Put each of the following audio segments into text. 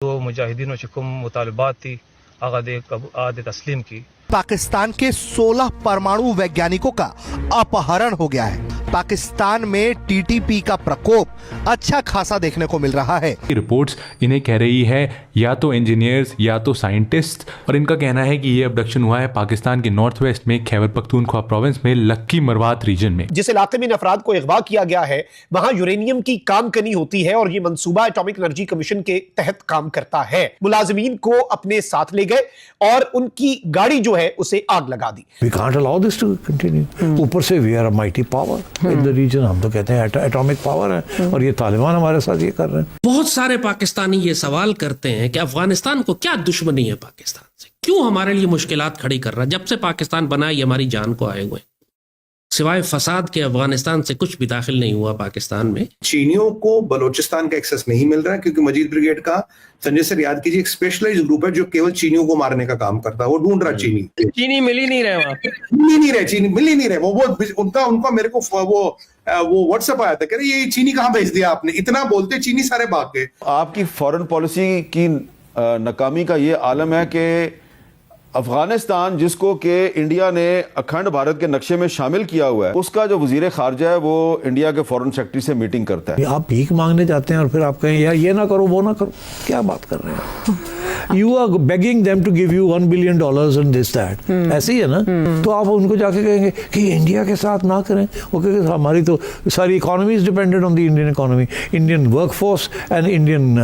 तो मुजाहिदीन व शिकुम मुतालबात थी आगाद तस्लीम की। पाकिस्तान के 16 परमाणु वैज्ञानिकों का अपहरण हो गया है। पाकिस्तान में टीटीपी का प्रकोप अच्छा खासा देखने को मिल रहा है। रिपोर्ट्स इन्हें कह रही है या तो इंजीनियर्स या तो साइंटिस्ट, और इनका कहना है कि ये अबडक्शन हुआ है पाकिस्तान के नॉर्थ वेस्ट में खैबर पख्तूनख्वा प्रोविंस में लक्की मरवात रीजन में। जिस इलाके में इन अफराद को अगवा किया गया है वहां यूरेनियम की काम करनी होती है और ये मंसूबा एटॉमिक एनर्जी कमीशन के तहत काम करता है। मुलाजिमीन को अपने साथ ले गए और उनकी गाड़ी जो है उसे आग लगा दी। We can't allow this to continue. ऊपर से we are a mighty power in the region. हम तो कहते हैं एटॉमिक पावर है और ये तालिबान हमारे साथ ये कर रहे हैं। बहुत सारे पाकिस्तानी ये सवाल करते हैं कि अफगानिस्तान को क्या दुश्मनी है पाकिस्तान से, क्यों हमारे लिए मुश्किलात खड़ी कर रहा है। जब से पाकिस्तान बना ये हमारी जान को आए हुए, सिवाय फसाद के अफगानिस्तान से कुछ भी दाखिल नहीं हुआ पाकिस्तान में। चीनियों को बलोचिस्तान का एक्सेस नहीं मिल रहा है क्योंकि मजीद ब्रिगेड का, संजय सर याद कीजिए, एक स्पेशलाइज्ड ग्रुप है जो केवल चीनियों को मारने का काम करता है। वो ढूंढ रहा चीनी मिल ही नहीं रहे वहां पे, मिल ही नहीं रहे। वो उनका मेरे को वो व्हाट्सएप आया था, कह रहे ये चीनी कहाँ भेज दिया आपने, इतना बोलते चीनी सारे भाग गए। आपकी फॉरेन पॉलिसी की नाकामी का ये आलम है कि अफगानिस्तान जिसको कि इंडिया ने अखंड भारत के नक्शे में शामिल किया हुआ है, उसका जो वजीर खारजा है वो इंडिया के फॉरेन सेक्रेटरी से मीटिंग करता है। आप भीख मांगने जाते हैं और फिर आप कहें यार ये ना करो वो ना करो, क्या बात कर रहे हैं। You are begging them to give you $1 billion and this that, ऐसे ही है ना। तो आप उनको जाके कहेंगे कि इंडिया के साथ ना करें, वो कहेंगे हमारी तो सारी economy is dependent on the Indian economy, Indian workforce and Indian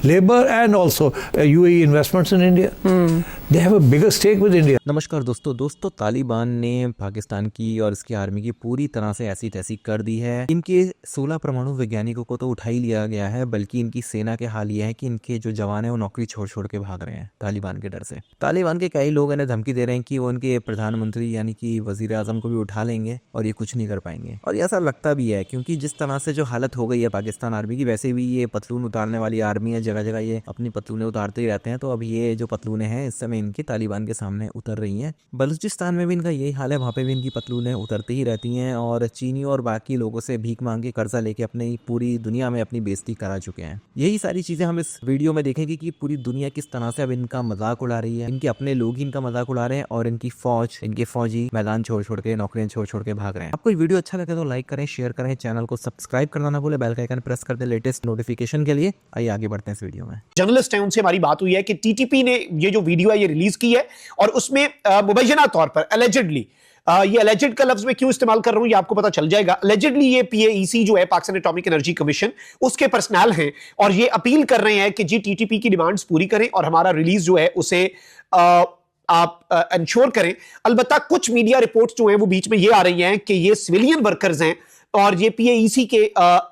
labour and also UAE investments in India, they have a bigger stake with India. नमस्कार दोस्तों, तालिबान ने पाकिस्तान की और इसकी आर्मी की पूरी तरह से ऐसी तैसी कर दी है। इनके 16 परमाणु वैज्ञानिकों को तो उठा ही लिया गया है, बल्कि इनकी सेना के हाल ये है कि इनके जो जवान है वो नौकरी छोड़ के भाग रहे हैं तालिबान के डर से। तालिबान के कई लोग इन्हें धमकी दे रहे हैं कि वो उनके प्रधानमंत्री यानी कि वजीर आजम को भी उठा लेंगे और ये कुछ नहीं कर पाएंगे। और ऐसा लगता भी है क्योंकि जिस तरह से जो हालत हो गई है पाकिस्तान आर्मी की, वैसे भी ये पतलून उतारने वाली आर्मी है, जगह जगह ये अपनी पतलूनें उतारते ही रहते हैं। तो अब ये जो पतलूनें हैं इस समय इनकी तालिबान के सामने उतर रही हैं। बलूचिस्तान में भी इनका यही हाल है, वहाँ पे भी इनकी पतलूनें उतरती ही रहती हैं और चीनियों और बाकी लोगों से भीख मांग के कर्जा लेके अपनी पूरी दुनिया में अपनी बेइज्जती करा चुके हैं। यही सारी चीजें हम इस वीडियो में देखेंगे कि पूरी दुनिया किस तरह से अब इनका मजाक उड़ा रही है, इनके अपने लोग ही इनका मजाक उड़ा रहे हैं और इनकी फौज, इनके फौजी मैदान छोड़ के, नौकरियां छोड़ के भाग रहे हैं। आपको वीडियो अच्छा लगे तो लाइक करें, शेयर करें, चैनल को सब्सक्राइब करना ना भूले, बेल का आइकन प्रेस कर दे लेटेस्ट नोटिफिकेशन के लिए। आइए आगे बढ़ते हैं इस वीडियो में। जर्नलिस्ट हैं, उनसे हमारी बात हुई है कि टीटीपी ने ये जो वीडियो है ये रिलीज की है और उसमें मुबैना तौर पर एलिजिडली, ये एलिजिड का लफ्ज मैं क्यों इस्तेमाल कर रहा हूं ये आपको पता चल जाएगा। एलिजिडली ये PAEC जो है, पाकिस्तान एटॉमिक एनर्जी कमीशन, उसके पर्सनल हैं और ये अपील कर रहे हैं कि जी टीटीपी की डिमांड्स पूरी करें और हमारा रिलीज जो है उसे आप इंश्योर करें। अलबत्ता कुछ मीडिया रिपोर्ट्स जो हैं वो बीच में ये आ रही हैं कि ये सिविलियन वर्कर्स हैं और ये PAEC के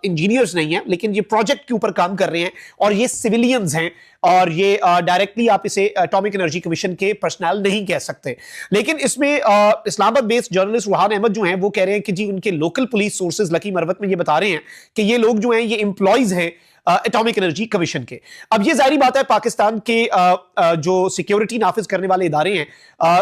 इंजीनियर्स नहीं हैं, लेकिन ये प्रोजेक्ट के ऊपर काम कर रहे हैं और ये सिविलियंस हैं और ये डायरेक्टली आप इसे एटॉमिक एनर्जी कमीशन के पर्सनल नहीं कह सकते। लेकिन इसमें इस्लामाबाद बेस्ड जर्नलिस्ट रुहान अहमद जो हैं वो कह रहे हैं कि जी उनके local police sources lucky Marwat में ये बता रहे हैं कि ये लोग जो हैं ये एम्प्लॉइज हैं एटॉमिक एनर्जी कमीशन के। अब ये जाहिर बात है पाकिस्तान के जो सिक्योरिटी नाफिज करने वाले इदारे हैं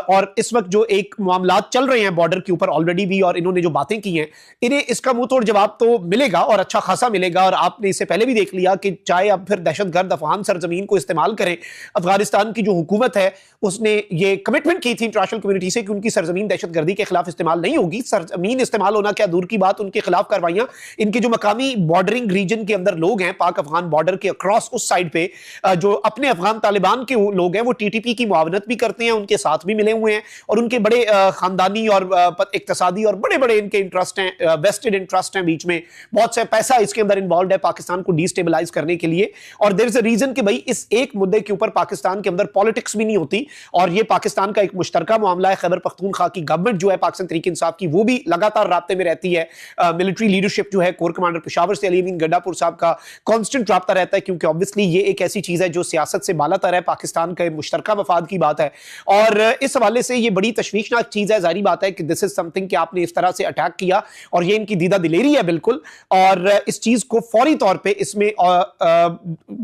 और इस वक्त जो एक मामलात चल रहे हैं बॉर्डर के ऊपर ऑलरेडी भी, और इन्होंने जो बातें की हैं इन्हें इसका मुंह तोड़ जवाब तो मिलेगा और अच्छा खासा मिलेगा। और आपने इससे पहले भी देख लिया कि चाहे अब फिर दहशतगर्द अफगान सरजमीन को इस्तेमाल करें, अफगानिस्तान की जो हुकूमत है उसने ये कमिटमेंट की थी इंटरनेशनल कम्युनिटी से कि उनकी सरजमीन दहशतगर्दी के खिलाफ इस्तेमाल नहीं होगी। सरजमीन इस्तेमाल होना क्या दूर की बात, उनके खिलाफ कार्रवाइयां, इनके जो मकामी बॉर्डरिंग रीजन के अंदर लोग हैं पाक अफगान बॉर्डर के अक्रॉस उस साइड पे जो अपने अफगान तालिबान के लोग हैं वो टीटीपी की मुआवनत भी करते हैं, उनके साथ भी मिले हुए हैं और उनके बड़े खानदानी और इक्तसादी और बड़े बड़े इनके इंटरेस्ट हैं, वेस्टेड इंटरेस्ट हैं, बीच में बहुत से पैसा इसके अंदर इन्वॉल्व है पाकिस्तान को डिस्टेबलाइज करने के लिए। और देयर इज अ रीजन कि भाई इस एक मुद्दे के ऊपर पाकिस्तान के अंदर पॉलिटिक्स भी नहीं होती और ये पाकिस्तान का एक मुश्तरका मामला है। खैबर पख्तूनख्वा की गवर्नमेंट जो है पाकिस्तान तहरीक इंसाफ की, वो भी लगातार राब्ते में रहती है। मिलिट्री लीडरशिप जो है, कोर कमांडर पेशावर से अली अमीन गड्डापुर साहब का कांस्टेंट राब्ता रहता है क्योंकि ऑब्वियसली ये एक ऐसी चीज है जो सियासत से बालातर है, पाकिस्तान के मुश्तरका मफाद की बात है और इस हवाले से ये बड़ी तशवीशनाक चीज है। जाहिर बात है कि दिस इज समथिंग कि आपने इस तरह से अटैक किया और ये इनकी दीदा दिलेरी है बिल्कुल, और इस चीज को फौरी तौर पे इसमें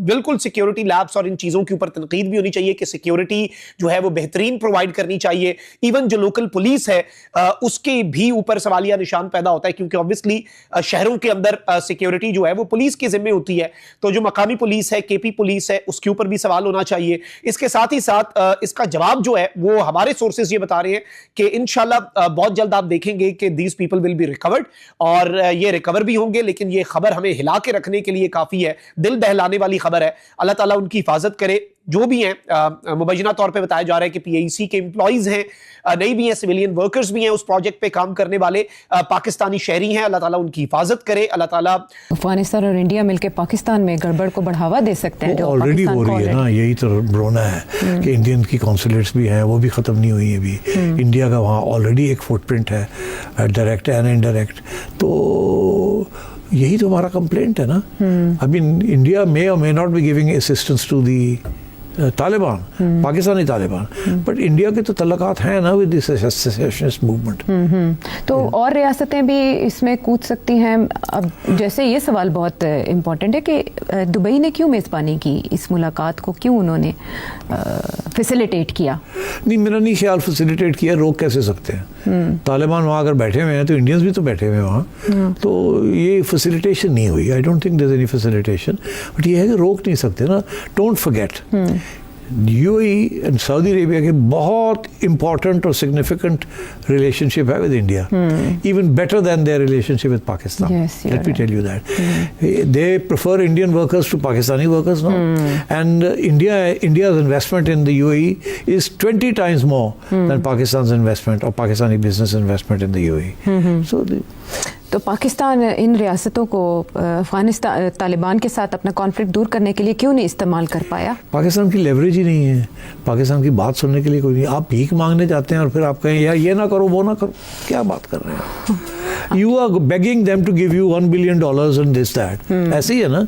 बिल्कुल सिक्योरिटी लैब्स और इन चीजों के ऊपर तनकीद भी होनी चाहिए कि सिक्योरिटी जो है वो बेहतरीन प्रोवाइड करनी चाहिए। इवन जो लोकल पुलिस है उसके भी ऊपर सवालिया निशान पैदा होता है क्योंकि ऑब्वियसली शहरों के अंदर सिक्योरिटी जो है वो पुलिस के जिम्मे होती है है, तो जो मकामी पुलिस है, केपी पुलिस है, उसके ऊपर भी सवाल होना चाहिए। इसके साथ ही साथ इसका जवाब जो है वो हमारे सोर्सेज ये बता रहे हैं कि इंशाल्लाह बहुत जल्द आप देखेंगे कि these people will be recovered, और ये रिकवर भी होंगे। लेकिन ये खबर हमें हिला के रखने के लिए काफी है, दिल दहलाने वाली खबर है। अल्लाह ताला उनकी हिफाजत करे। जो भी हैं, मुबैना तौर पे बताया जा रहा है कि पीएसी के एम्प्लॉइज हैं, नहीं भी हैं, सिविलियन वर्कर्स भी हैं, उस प्रोजेक्ट पे काम करने वाले पाकिस्तानी शहरी हैं। अल्लाह ताला उनकी हिफाजत करे। अल्लाह ताला अफगानिस्तान और इंडिया मिलकर पाकिस्तान में गड़बड़ को बढ़ावा दे सकते हैं, जो ऑलरेडी हो रही है ना, यही तो रोना है कि इंडियन की कॉन्सुलेट्स भी हैं, वो भी ख़त्म नहीं हुई अभी। इंडिया का वहाँ ऑलरेडी एक फुटप्रिंट है, डायरेक्ट एंड इनडायरेक्ट। तो यही तो हमारा कंप्लेंट है ना। आई मीन इंडिया मे और may not be giving assistance to the Taliban, Pakistani Taliban, but India के तो तल्लकात हैं ना विद दिस सेसेशनिस्ट मूवमेंट। तो और रियासतें भी इसमें कूद सकती हैं। अब जैसे ये सवाल बहुत इम्पोर्टेंट है कि दुबई ने क्यों मेज़बानी की इस मुलाकात को, क्यों उन्होंने फैसिलिटेट किया? नहीं, मेरा नहीं ख्याल फैसिलिटेट किया, रोक कैसे सकते हैं? तालिबान वहाँ अगर बैठे हुए हैं तो इंडियंस भी तो बैठे हुए हैं वहाँ, तो ये फैसिलिटेशन नहीं हुई। I don't think there is any facilitation, but ये है कि रोक नहीं सकते ना। Don't forget UAE and Saudi Arabia के बहुत इंपॉर्टेंट और सिग्निफिकेंट रिलेशनशिप है with India, even better than their relationship with Pakistan. Let me tell you that they prefer Indian workers to Pakistani workers now, and India's investment in the UAE is 20 times more than Pakistan's investment or Pakistani business investment in the UAE. So तो पाकिस्तान इन रियासतों को अफगानिस्तान तालिबान के साथ अपना conflict दूर करने के लिए क्यों नहीं इस्तेमाल कर पाया? पाकिस्तान की लेवरेज ही नहीं है, पाकिस्तान की बात सुनने के लिए कोई नहीं। आप भीख मांगने जाते हैं और फिर आप कहें यार ये ना करो वो ना करो, क्या बात कर रहे हैं? You are begging them to give you $1 billion and this that, ऐसे ही है ना।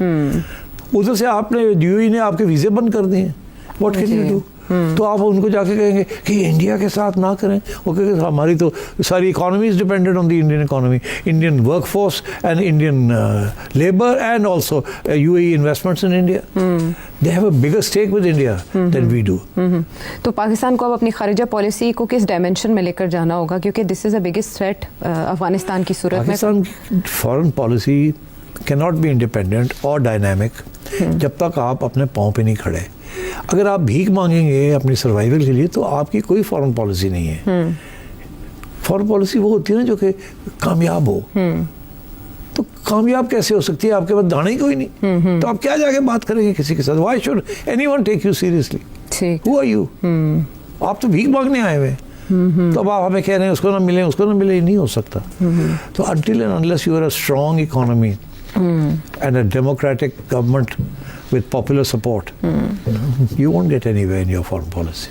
उधर से आपने यूएई ने आपके वीजे बंद कर दिए, व्हाट कैन यू डू? तो आप उनको जाके कहेंगे कि इंडिया के साथ ना करें, वो कहेंगे हमारी तो सारी economy is dependent on the Indian economy, Indian workforce and Indian labour and also UAE investments in India. They have a bigger stake with India than we do. तो पाकिस्तान को अब अपनी खारिजा पॉलिसी को किस डायमेंशन में लेकर जाना होगा, क्योंकि this is the biggest threat Afghanistan की सूरत में? पाकिस्तान की foreign policy can not be independent और डायनामिक जब तक आप अपने पाँव पे नहीं खड़े। अगर आप भीख मांगेंगे अपनी सर्वाइवल के लिए तो आपकी कोई फॉरेन पॉलिसी नहीं है। फॉरेन पॉलिसी वो होती है ना जो कि कामयाब हो। तो कामयाब कैसे हो सकती है? आपके पास दाना ही कोई नहीं, तो आप क्या जाके बात करेंगे किसी के साथ? Why should anyone take you seriously? Who are you? आप तो भीख मांगने आए हुए, तो अब आप हमें कह रहे हैं उसको ना मिले उसको ना मिले, नहीं हो सकता। तो until and unless you are a strong economy and a democratic government with popular support, you won't get anywhere in your foreign policy.